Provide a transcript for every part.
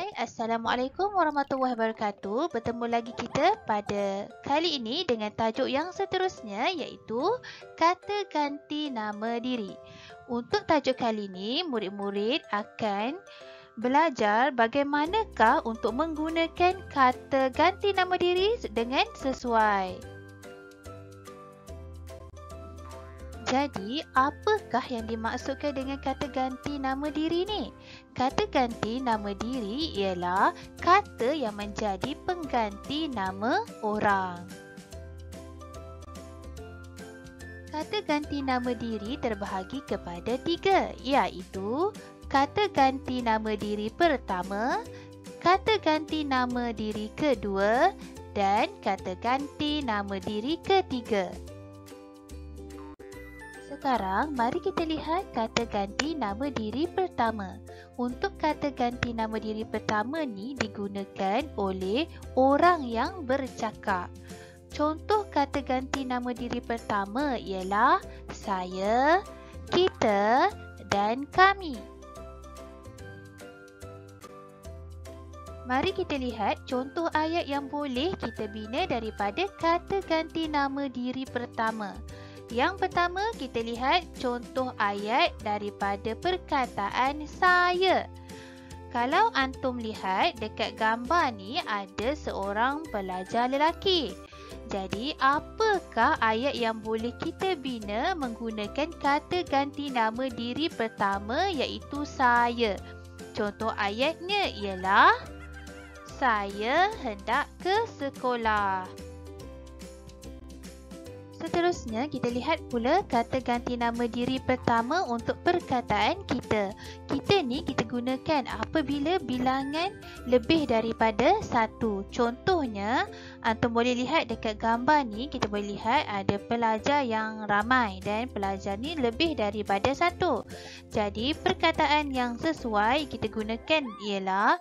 Hai, Assalamualaikum warahmatullahi wabarakatuh. Bertemu lagi kita pada kali ini dengan tajuk yang seterusnya iaitu kata ganti nama diri. Untuk tajuk kali ini, murid-murid akan belajar bagaimanakah untuk menggunakan kata ganti nama diri dengan sesuai. Jadi, apakah yang dimaksudkan dengan kata ganti nama diri ni? Kata ganti nama diri ialah kata yang menjadi pengganti nama orang. Kata ganti nama diri terbahagi kepada 3, iaitu kata ganti nama diri pertama, kata ganti nama diri kedua dan kata ganti nama diri ketiga. Sekarang, mari kita lihat kata ganti nama diri pertama. Untuk kata ganti nama diri pertama ni digunakan oleh orang yang bercakap. Contoh kata ganti nama diri pertama ialah saya, kita dan kami. Mari kita lihat contoh ayat yang boleh kita bina daripada kata ganti nama diri pertama. Yang pertama, kita lihat contoh ayat daripada perkataan saya. Kalau antum lihat dekat gambar ni ada seorang pelajar lelaki. Jadi, apakah ayat yang boleh kita bina menggunakan kata ganti nama diri pertama iaitu saya? Contoh ayatnya ialah saya hendak ke sekolah. Seterusnya, kita lihat pula kata ganti nama diri pertama untuk perkataan kita. Kita ni kita gunakan apabila bilangan lebih daripada 1. Contohnya, antum boleh lihat dekat gambar ni, kita boleh lihat ada pelajar yang ramai dan pelajar ni lebih daripada 1. Jadi, perkataan yang sesuai kita gunakan ialah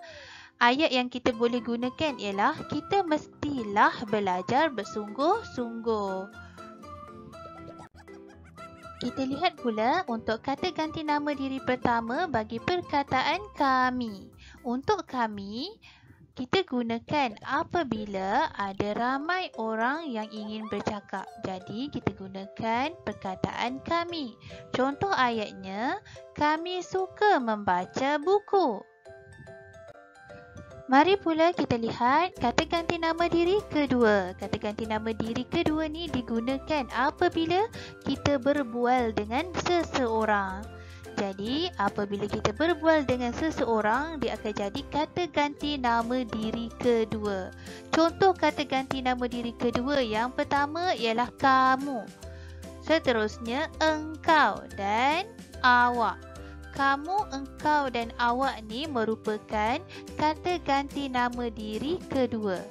ayat yang kita boleh gunakan ialah kita mestilah belajar bersungguh-sungguh. Kita lihat pula untuk kata ganti nama diri pertama bagi perkataan kami. Untuk kami, kita gunakan apabila ada ramai orang yang ingin bercakap. Jadi, kita gunakan perkataan kami. Contoh ayatnya, kami suka membaca buku. Mari pula kita lihat kata ganti nama diri kedua. Kata ganti nama diri kedua ni digunakan apabila kita berbual dengan seseorang. Jadi, apabila kita berbual dengan seseorang, dia akan jadi kata ganti nama diri kedua. Contoh kata ganti nama diri kedua yang pertama ialah kamu. Seterusnya, engkau dan awak. Kamu, engkau dan awak ni merupakan kata ganti nama diri kedua.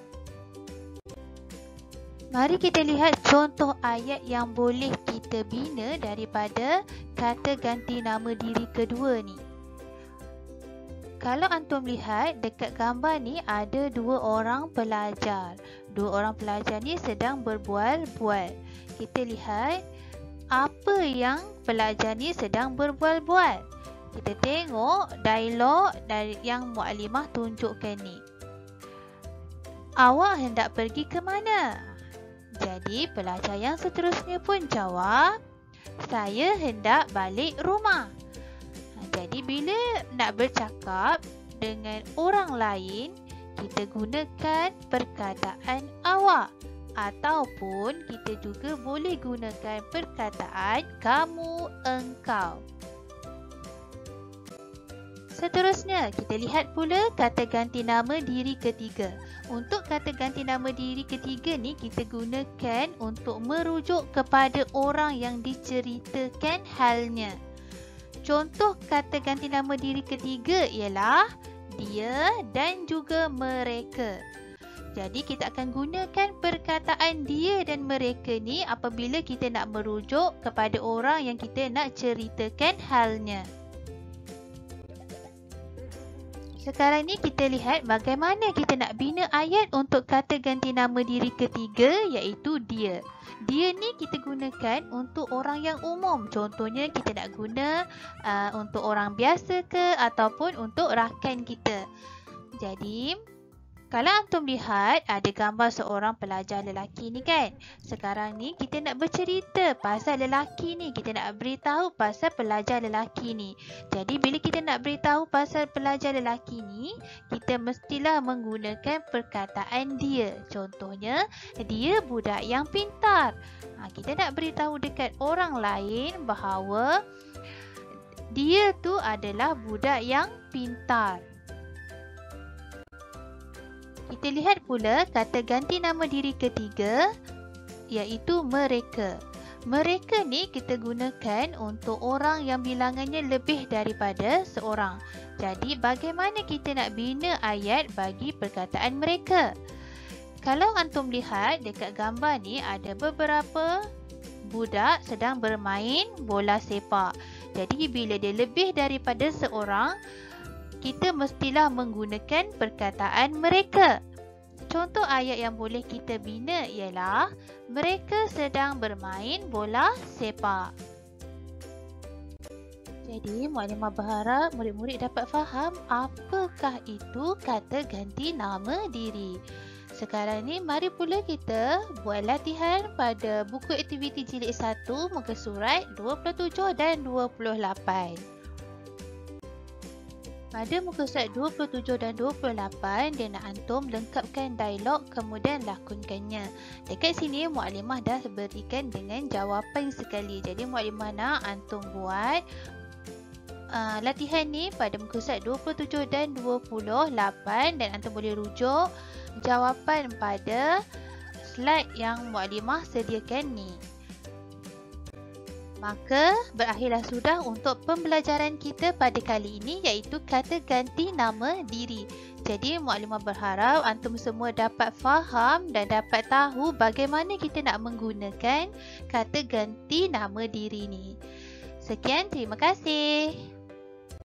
Mari kita lihat contoh ayat yang boleh kita bina daripada kata ganti nama diri kedua ni. Kalau antum lihat dekat gambar ni ada 2 orang pelajar. 2 orang pelajar ni sedang berbual-bual. Kita lihat apa yang pelajar ni sedang berbual-bual. Kita tengok dialog dari yang mukadimah tunjukkan ni. Awak hendak pergi ke mana? Jadi pelajar yang seterusnya pun jawab, saya hendak balik rumah. Jadi bila nak bercakap dengan orang lain, kita gunakan perkataan awak. Ataupun kita juga boleh gunakan perkataan kamu, engkau. Seterusnya, kita lihat pula kata ganti nama diri ketiga. Untuk kata ganti nama diri ketiga ni kita gunakan untuk merujuk kepada orang yang diceritakan halnya. Contoh kata ganti nama diri ketiga ialah dia dan juga mereka. Jadi kita akan gunakan perkataan dia dan mereka ni apabila kita nak merujuk kepada orang yang kita nak ceritakan halnya. Sekarang ni kita lihat bagaimana kita nak bina ayat untuk kata ganti nama diri ketiga iaitu dia. Dia ni kita gunakan untuk orang yang umum. Contohnya kita nak guna untuk orang biasa ke ataupun untuk rakan kita. Jadi, kalau antum lihat ada gambar seorang pelajar lelaki ni kan. Sekarang ni kita nak bercerita pasal lelaki ni. Kita nak beritahu pasal pelajar lelaki ni. Jadi bila kita nak beritahu pasal pelajar lelaki ni, kita mestilah menggunakan perkataan dia. Contohnya, dia budak yang pintar. Kita nak beritahu dekat orang lain bahawa dia tu adalah budak yang pintar. Kita lihat pula kata ganti nama diri ketiga, iaitu mereka. Mereka ni kita gunakan untuk orang yang bilangannya lebih daripada seorang. Jadi bagaimana kita nak bina ayat bagi perkataan mereka? Kalau antum lihat dekat gambar ni ada beberapa budak sedang bermain bola sepak. Jadi bila dia lebih daripada seorang, kita mestilah menggunakan perkataan mereka. Contoh ayat yang boleh kita bina ialah mereka sedang bermain bola sepak. Jadi, Mukadimah berharap murid-murid dapat faham apakah itu kata ganti nama diri. Sekarang ni, mari pula kita buat latihan pada buku aktiviti jilid 1 muka surat 27 dan 28. Pada muka surat 27 dan 28, dia nak antum lengkapkan dialog kemudian lakonkannya. Dekat sini Mukadimah dah berikan dengan jawapan sekali. Jadi Mukadimah nak antum buat latihan ni pada muka surat 27 dan 28 dan antum boleh rujuk jawapan pada slide yang Mukadimah sediakan ni. Maka berakhirlah sudah untuk pembelajaran kita pada kali ini, iaitu kata ganti nama diri. Jadi Mukadimah berharap antum semua dapat faham dan dapat tahu bagaimana kita nak menggunakan kata ganti nama diri ni. Sekian, terima kasih.